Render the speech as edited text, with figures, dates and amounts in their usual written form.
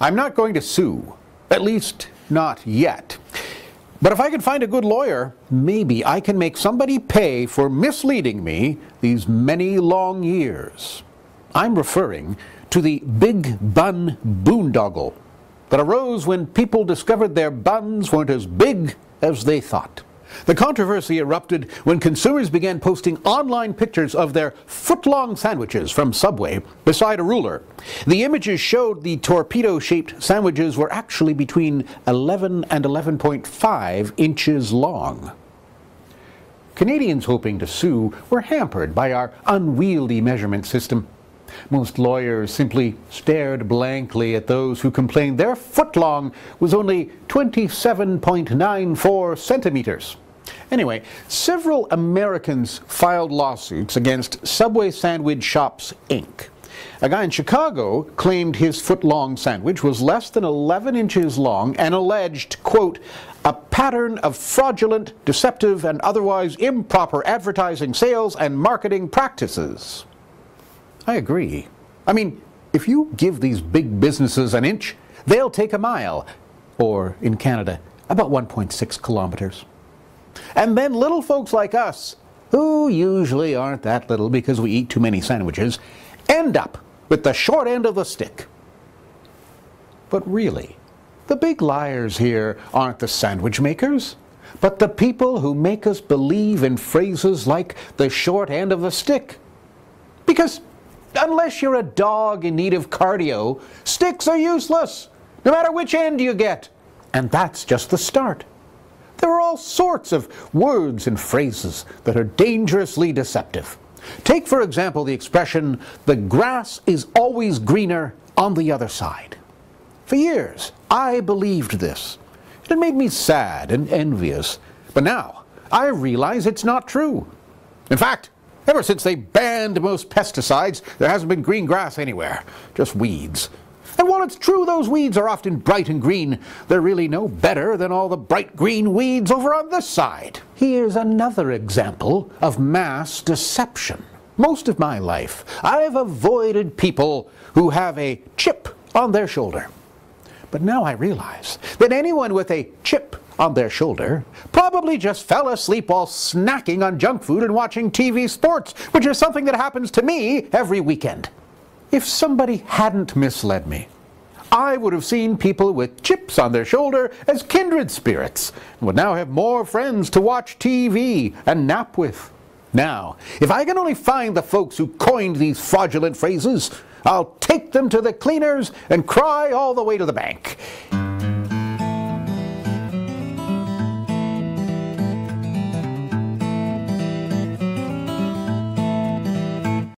I'm not going to sue. At least, not yet. But if I can find a good lawyer, maybe I can make somebody pay for misleading me these many long years. I'm referring to the big bun boondoggle that arose when people discovered their buns weren't as big as they thought. The controversy erupted when consumers began posting online pictures of their foot-long sandwiches from Subway beside a ruler. The images showed the torpedo-shaped sandwiches were actually between 11 and 11.5 inches long. Canadians hoping to sue were hampered by our unwieldy measurement system. Most lawyers simply stared blankly at those who complained their footlong was only 27.94 centimeters. Anyway, several Americans filed lawsuits against Subway Sandwich Shops, Inc. A guy in Chicago claimed his foot-long sandwich was less than 11 inches long and alleged, quote, a pattern of fraudulent, deceptive, and otherwise improper advertising, sales, and marketing practices. I agree. I mean, if you give these big businesses an inch, they'll take a mile, or in Canada, about 1.6 kilometers. And then little folks like us, who usually aren't that little because we eat too many sandwiches, end up with the short end of the stick. But really, the big liars here aren't the sandwich makers, but the people who make us believe in phrases like the short end of the stick. Because unless you're a dog in need of cardio, sticks are useless, no matter which end you get. And that's just the start. There are all sorts of words and phrases that are dangerously deceptive. Take, for example, the expression, the grass is always greener on the other side. For years, I believed this. It made me sad and envious. But now, I realize it's not true. In fact, ever since they banned most pesticides, there hasn't been green grass anywhere, just weeds. And while it's true those weeds are often bright and green, they're really no better than all the bright green weeds over on this side. Here's another example of mass deception. Most of my life, I've avoided people who have a chip on their shoulder. But now I realize that anyone with a chip on their shoulder probably just fell asleep while snacking on junk food and watching TV sports, which is something that happens to me every weekend. If somebody hadn't misled me, I would have seen people with chips on their shoulder as kindred spirits, and would now have more friends to watch TV and nap with. Now, if I can only find the folks who coined these fraudulent phrases, I'll take them to the cleaners and cry all the way to the bank.